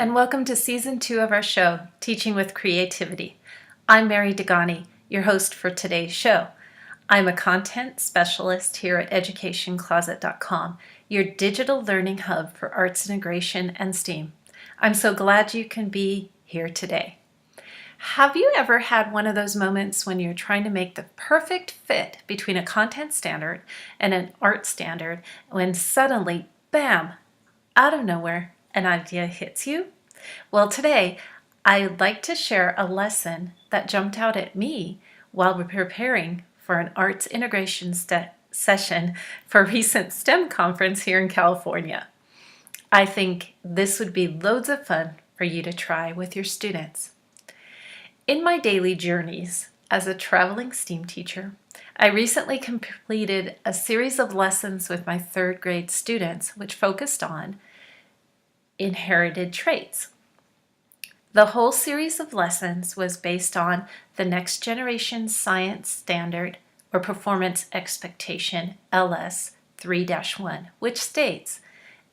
and welcome to Season 2 of our show, Teaching with Creativity. I'm Mary Degani, your host for today's show. I'm a content specialist here at educationcloset.com, your digital learning hub for arts integration and STEAM. I'm so glad you can be here today. Have you ever had one of those moments when you're trying to make the perfect fit between a content standard and an art standard, when suddenly, bam, out of nowhere, an idea hits you? Well, today, I'd like to share a lesson that jumped out at me while we're preparing for an arts integration session for a recent STEM conference here in California. I think this would be loads of fun for you to try with your students. In my daily journeys as a traveling STEAM teacher, I recently completed a series of lessons with my third grade students which focused on inherited traits. The whole series of lessons was based on the Next Generation Science Standard or Performance Expectation LS 3-1, which states,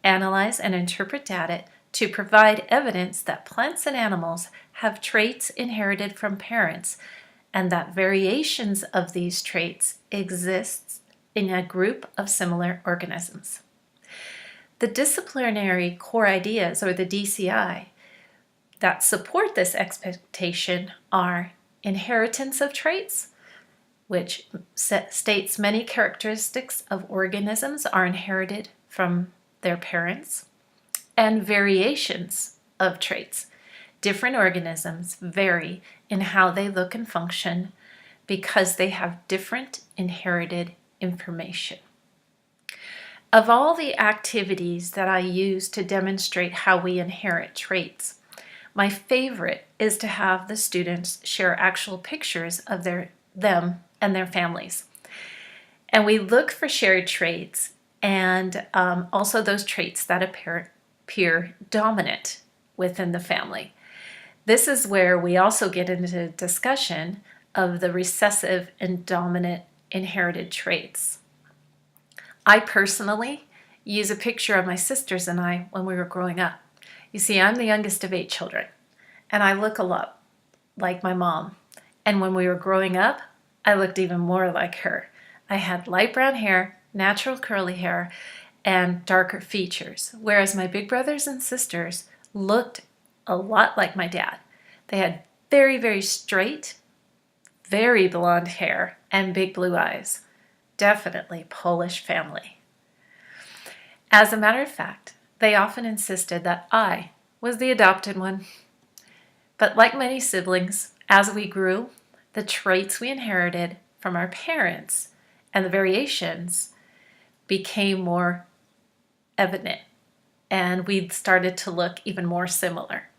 analyze and interpret data to provide evidence that plants and animals have traits inherited from parents and that variations of these traits exist in a group of similar organisms. The disciplinary core ideas, or the DCI, that support this expectation are inheritance of traits, which states many characteristics of organisms are inherited from their parents, and variations of traits. Different organisms vary in how they look and function because they have different inherited information. Of all the activities that I use to demonstrate how we inherit traits, my favorite is to have the students share actual pictures of them and their families. And we look for shared traits and also those traits that appear dominant within the family. This is where we also get into discussion of the recessive and dominant inherited traits. I personally use a picture of my sisters and I when we were growing up. You see, I'm the youngest of 8 children, and I look a lot like my mom. And when we were growing up, I looked even more like her. I had light brown hair, natural curly hair, and darker features, whereas my big brothers and sisters looked a lot like my dad. They had very, very straight, very blonde hair, and big blue eyes. Definitely Polish family. As a matter of fact, they often insisted that I was the adopted one. But like many siblings, as we grew, the traits we inherited from our parents and the variations became more evident, and we started to look even more similar.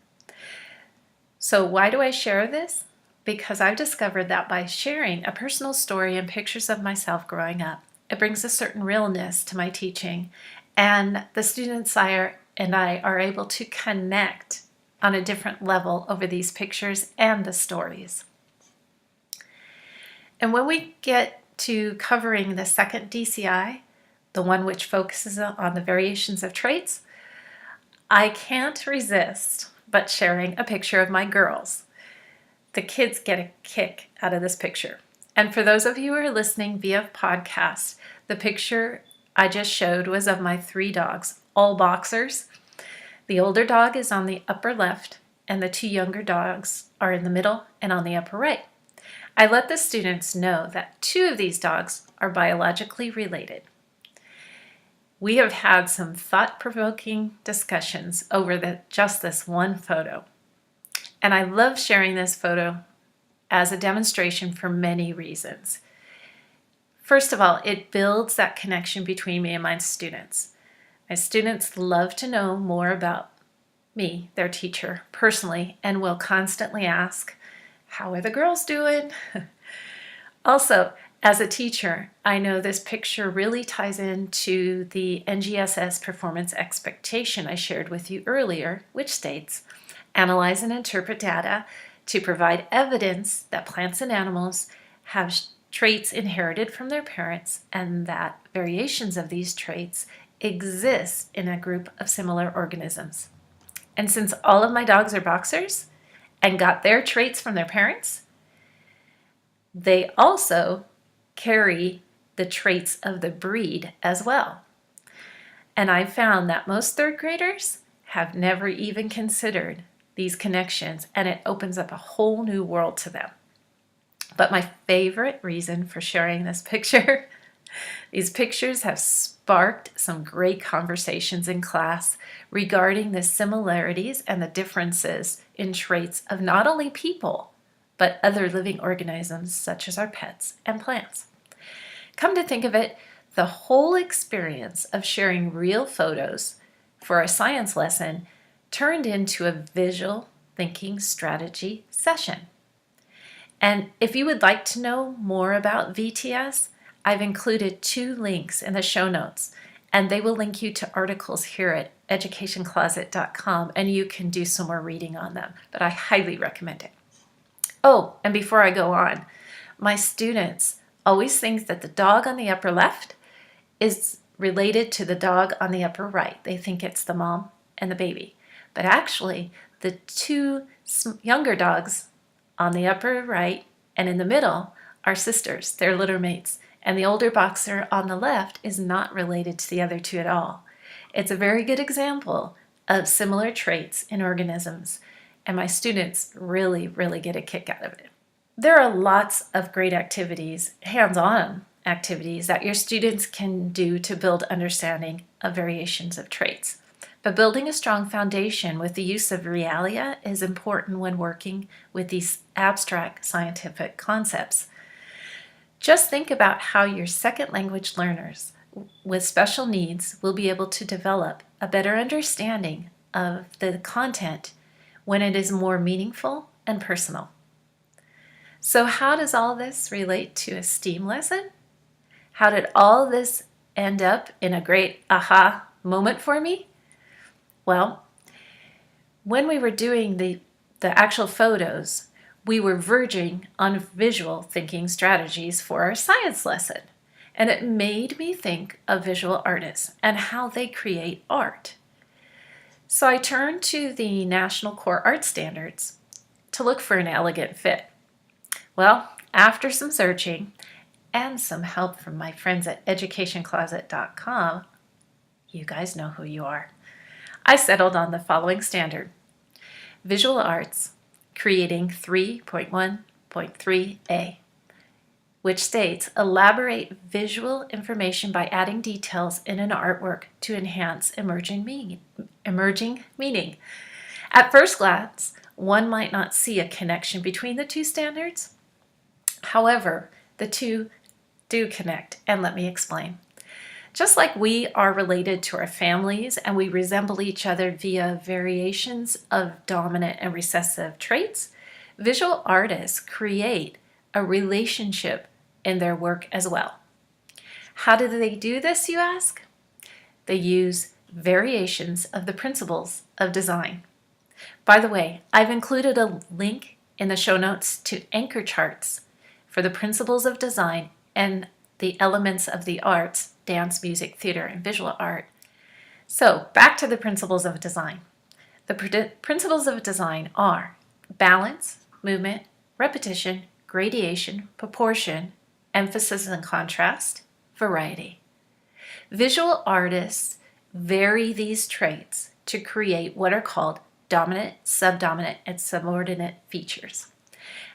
So why do I share this? Because I've discovered that by sharing a personal story and pictures of myself growing up, it brings a certain realness to my teaching, and the students and I are able to connect on a different level over these pictures and the stories. And when we get to covering the second DCI, the one which focuses on the variations of traits, I can't resist but sharing a picture of my girls. The kids get a kick out of this picture. And for those of you who are listening via podcast, the picture I just showed was of my 3 dogs, all boxers. The older dog is on the upper left, and the 2 younger dogs are in the middle and on the upper right. I let the students know that 2 of these dogs are biologically related. We have had some thought-provoking discussions over just this one photo. And I love sharing this photo as a demonstration for many reasons. First of all, it builds that connection between me and my students. My students love to know more about me, their teacher, personally, and will constantly ask, how are the girls doing? Also, as a teacher, I know this picture really ties into the NGSS performance expectation I shared with you earlier, which states, analyze and interpret data to provide evidence that plants and animals have traits inherited from their parents and that variations of these traits exist in a group of similar organisms. And since all of my dogs are boxers and got their traits from their parents, they also carry the traits of the breed as well. And I found that most third graders have never even considered these connections, and it opens up a whole new world to them. But my favorite reason for sharing this picture, these pictures have sparked some great conversations in class regarding the similarities and the differences in traits of not only people, but other living organisms such as our pets and plants. Come to think of it, the whole experience of sharing real photos for a science lesson turned into a visual thinking strategy session. And if you would like to know more about VTS, I've included 2 links in the show notes, and they will link you to articles here at educationcloset.com, and you can do some more reading on them, but I highly recommend it. Oh, and before I go on, my students always think that the dog on the upper left is related to the dog on the upper right. They think it's the mom and the baby. But actually, the 2 younger dogs on the upper right and in the middle are sisters. They're litter mates. And the older boxer on the left is not related to the other 2 at all. It's a very good example of similar traits in organisms, and my students really, really get a kick out of it. There are lots of great activities, hands-on activities, that your students can do to build understanding of variations of traits. But building a strong foundation with the use of realia is important when working with these abstract scientific concepts. Just think about how your second language learners with special needs will be able to develop a better understanding of the content when it is more meaningful and personal. So how does all this relate to a STEAM lesson? How did all this end up in a great aha moment for me? Well, when we were doing the actual photos, we were verging on visual thinking strategies for our science lesson. And it made me think of visual artists and how they create art. So I turned to the National Core Art Standards to look for an elegant fit. Well, after some searching and some help from my friends at educationcloset.com, you guys know who you are, I settled on the following standard: Visual Arts, creating 3.1.3a, which states, elaborate visual information by adding details in an artwork to enhance emerging meaning. At first glance, one might not see a connection between the 2 standards. However, the 2 do connect, and let me explain. Just like we are related to our families and we resemble each other via variations of dominant and recessive traits, visual artists create a relationship in their work as well. How do they do this, you ask? They use variations of the principles of design. By the way, I've included a link in the show notes to anchor charts for the principles of design and the elements of the arts: dance, music, theater, and visual art. So back to the principles of design. The principles of design are balance, movement, repetition, gradation, proportion, emphasis and contrast, variety. Visual artists vary these traits to create what are called dominant, subdominant, and subordinate features.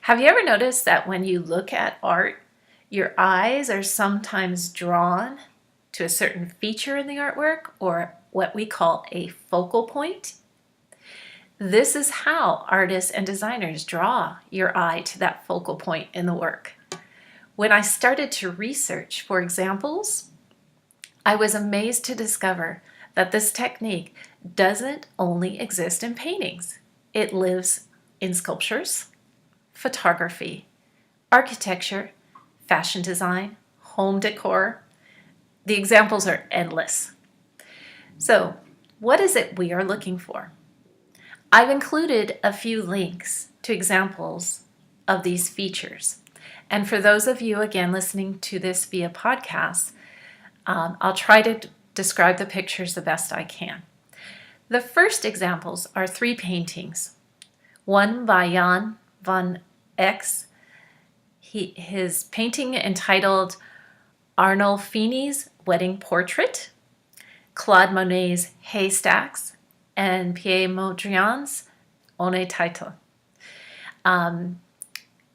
Have you ever noticed that when you look at art, your eyes are sometimes drawn to a certain feature in the artwork, or what we call a focal point? This is how artists and designers draw your eye to that focal point in the work. When I started to research for examples, I was amazed to discover that this technique doesn't only exist in paintings. It lives in sculptures, photography, architecture, fashion design, home decor. The examples are endless. So, what is it we are looking for? I've included a few links to examples of these features. And for those of you, again, listening to this via podcast, I'll try to describe the pictures the best I can. The first examples are 3 paintings. One by Jan van Eyck, his painting entitled Arnolfini's Wedding Portrait, Claude Monet's Haystacks, and Pierre Mondrian's Untitled.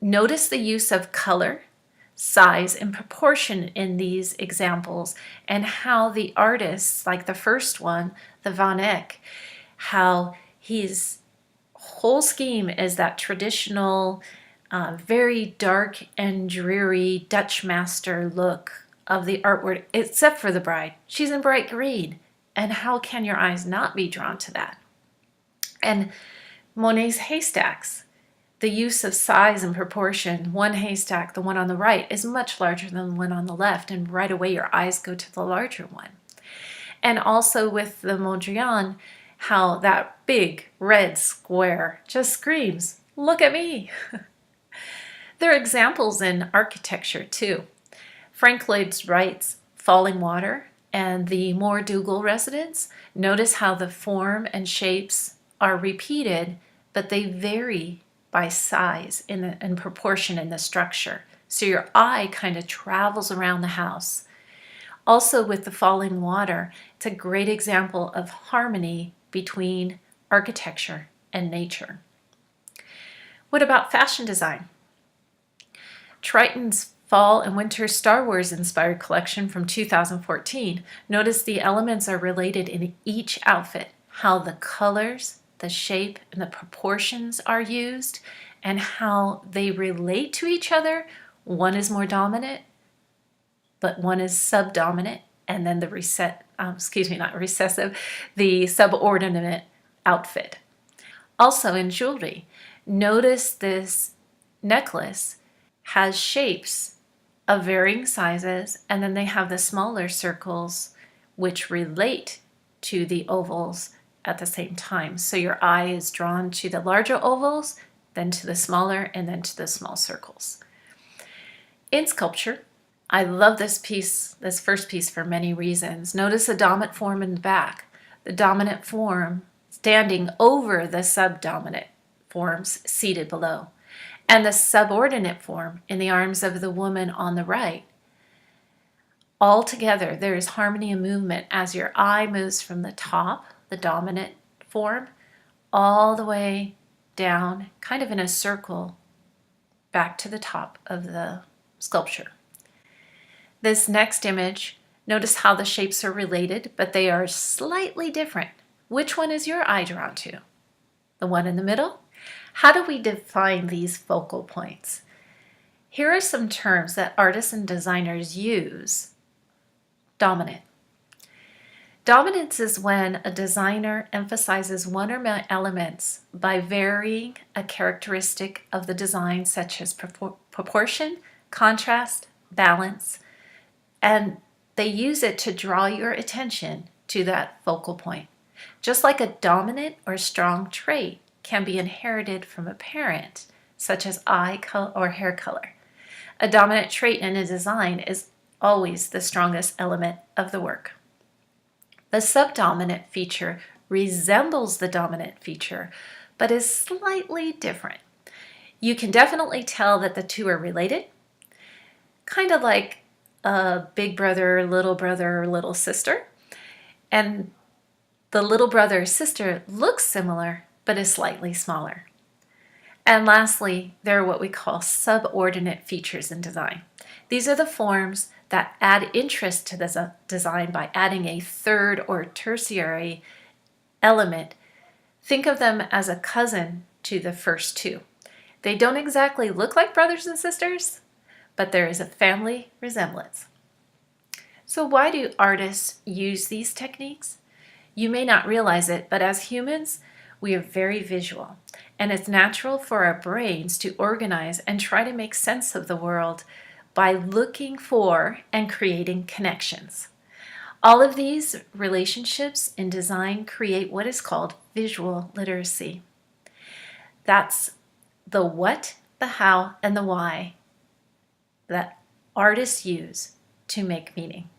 Notice the use of color, size, and proportion in these examples, and how the artists, like the first one, the Van Eyck, how his whole scheme is that traditional, very dark and dreary Dutch master look of the artwork, except for the bride. She's in bright green. And how can your eyes not be drawn to that? And Monet's haystacks, the use of size and proportion. One haystack, the one on the right, is much larger than the one on the left, and right away your eyes go to the larger one. And also with the Mondrian, how that big red square just screams, "Look at me!" There are examples in architecture too. Frank Lloyd Wright's Falling Water and the Moore Dougal residence, notice how the form and shapes are repeated, but they vary by size and proportion in the structure. So your eye kind of travels around the house. Also with the Falling Water, it's a great example of harmony between architecture and nature. What about fashion design? Triton's Fall and Winter Star Wars inspired collection from 2014. Notice the elements are related in each outfit, how the colors, the shape, and the proportions are used, and how they relate to each other. One is more dominant, but one is subdominant, and then the the subordinate outfit. Also in jewelry, notice this necklace has shapes of varying sizes, and then they have the smaller circles which relate to the ovals at the same time. So your eye is drawn to the larger ovals, then to the smaller, and then to the small circles. In sculpture, I love this first piece for many reasons. Notice the dominant form in the back, the dominant form standing over the subdominant forms seated below, and the subordinate form in the arms of the woman on the right. All together, there is harmony and movement as your eye moves from the top, the dominant form, all the way down, kind of in a circle, back to the top of the sculpture. This next image, notice how the shapes are related, but they are slightly different. Which one is your eye drawn to? The one in the middle? How do we define these focal points? Here are some terms that artists and designers use. Dominant. Dominance is when a designer emphasizes one or more elements by varying a characteristic of the design, such as proportion, contrast, balance, and they use it to draw your attention to that focal point. Just like a dominant or strong trait can be inherited from a parent, such as eye color or hair color. A dominant trait in a design is always the strongest element of the work. The subdominant feature resembles the dominant feature, but is slightly different. You can definitely tell that the two are related, kind of like a big brother, little sister. And the little brother or sister looks similar, but is slightly smaller. And lastly, there are what we call subordinate features in design. These are the forms that add interest to the design by adding a third or tertiary element. Think of them as a cousin to the first two. They don't exactly look like brothers and sisters, but there is a family resemblance. So why do artists use these techniques? You may not realize it, but as humans, we are very visual, and it's natural for our brains to organize and try to make sense of the world by looking for and creating connections. All of these relationships in design create what is called visual literacy. That's the what, the how, and the why that artists use to make meaning.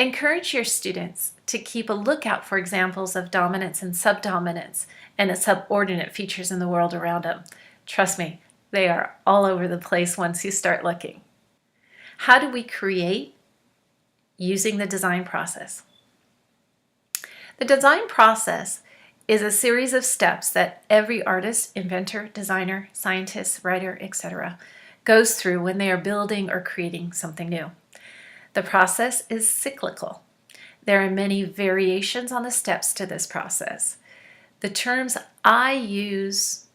Encourage your students to keep a lookout for examples of dominance and subdominance and subordinate features in the world around them. Trust me, they are all over the place once you start looking. How do we create using the design process? The design process is a series of steps that every artist, inventor, designer, scientist, writer, etc. goes through when they are building or creating something new. The process is cyclical. There are many variations on the steps to this process. The terms I use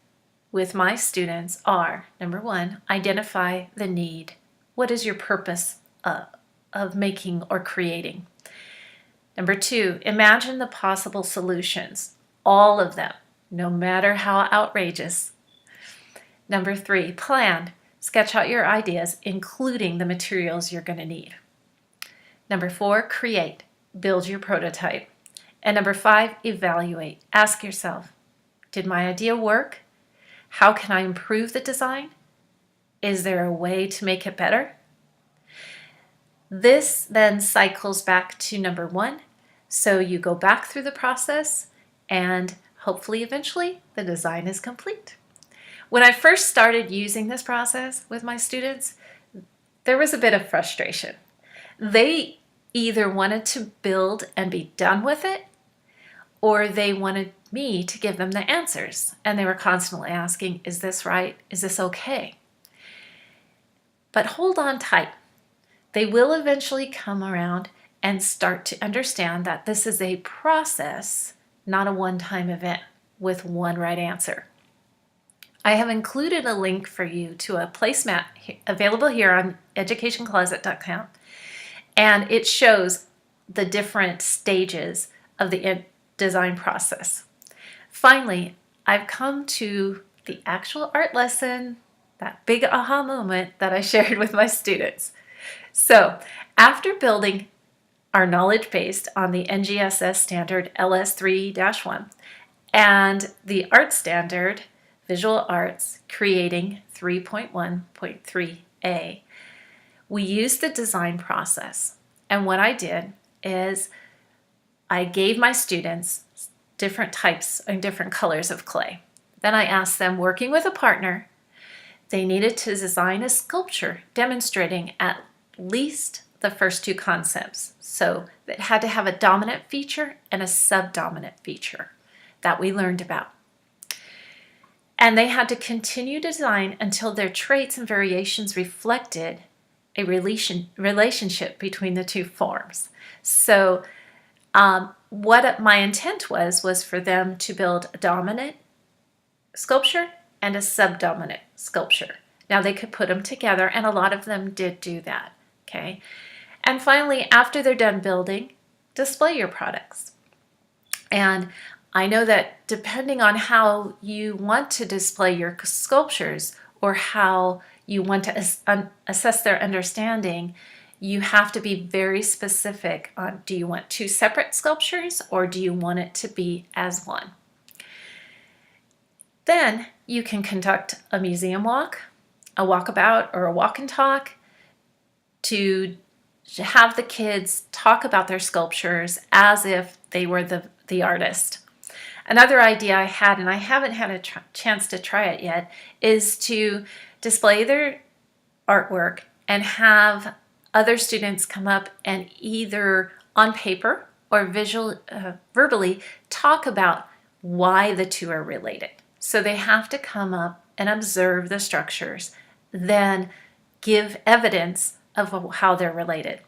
with my students are, number one, identify the need. What is your purpose of making or creating? Number two, imagine the possible solutions, all of them, no matter how outrageous. Number three, plan. Sketch out your ideas, including the materials you're going to need. Number four, create. Build your prototype. And number five, evaluate. Ask yourself, did my idea work? How can I improve the design? Is there a way to make it better? This then cycles back to number one. So you go back through the process and hopefully eventually the design is complete. When I first started using this process with my students, there was a bit of frustration. They either wanted to build and be done with it, or they wanted me to give them the answers. And they were constantly asking, is this right? Is this okay? But hold on tight. They will eventually come around and start to understand that this is a process, not a one-time event with one right answer. I have included a link for you to a placemat available here on educationcloset.com, and it shows the different stages of the design process. Finally, I've come to the actual art lesson, that big aha moment that I shared with my students. So, after building our knowledge based on the NGSS standard LS3-1 and the art standard Visual Arts Creating 3.1.3a, we used the design process. And what I did is I gave my students different types and different colors of clay. Then I asked them, working with a partner, they needed to design a sculpture demonstrating at least the first two concepts. So it had to have a dominant feature and a subdominant feature that we learned about. And they had to continue to design until their traits and variations reflected a relationship between the two forms. So what my intent was for them to build a dominant sculpture and a subdominant sculpture. Now they could put them together, and a lot of them did do that. Okay. And finally, after they're done building, display your products. And I know that depending on how you want to display your sculptures or how you want to assess their understanding, you have to be very specific on, do you want two separate sculptures or do you want it to be as one? Then you can conduct a museum walk, a walkabout, or a walk and talk to have the kids talk about their sculptures as if they were the artist. Another idea I had, and I haven't had a chance to try it yet, is to display their artwork and have other students come up and either on paper or verbally talk about why the two are related. So they have to come up and observe the structures, then give evidence of how they're related.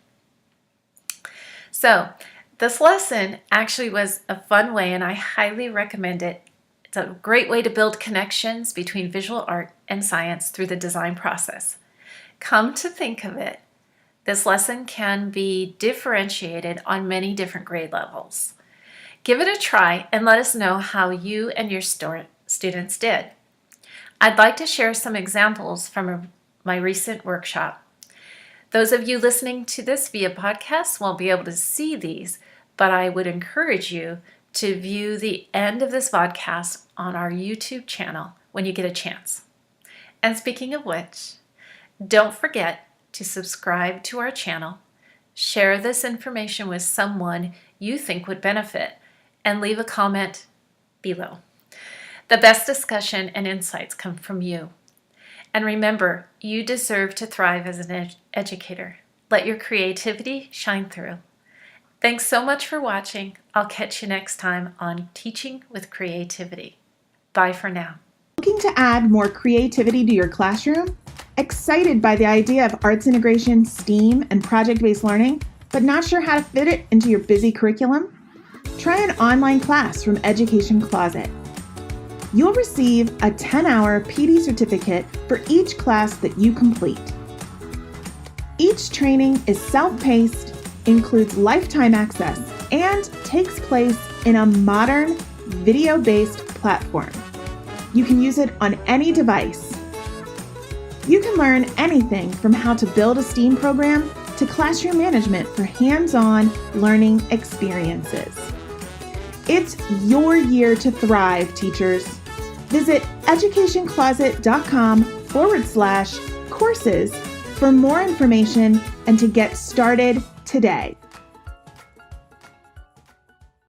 So this lesson actually was a fun way, and I highly recommend it. It's a great way to build connections between visual art and science through the design process. Come to think of it, this lesson can be differentiated on many different grade levels. Give it a try and let us know how you and your students did. I'd like to share some examples from my recent workshop. Those of you listening to this via podcast won't be able to see these, but I would encourage you to view the end of this podcast on our YouTube channel when you get a chance. And speaking of which, don't forget to subscribe to our channel, Share this information with someone you think would benefit, and leave a comment below. The best discussion and insights come from you. And remember, you deserve to thrive as an educator. Let your creativity shine through. Thanks so much for watching. I'll catch you next time on Teaching with Creativity. Bye for now. Looking to add more creativity to your classroom? Excited by the idea of arts integration, STEAM, and project-based learning, but not sure how to fit it into your busy curriculum? Try an online class from Education Closet. You'll receive a 10-hour PD certificate for each class that you complete. Each training is self-paced, includes lifetime access, and takes place in a modern, video-based platform. You can use it on any device. You can learn anything from how to build a STEAM program to classroom management for hands-on learning experiences. It's your year to thrive, teachers. Visit educationcloset.com/courses for more information and to get started today.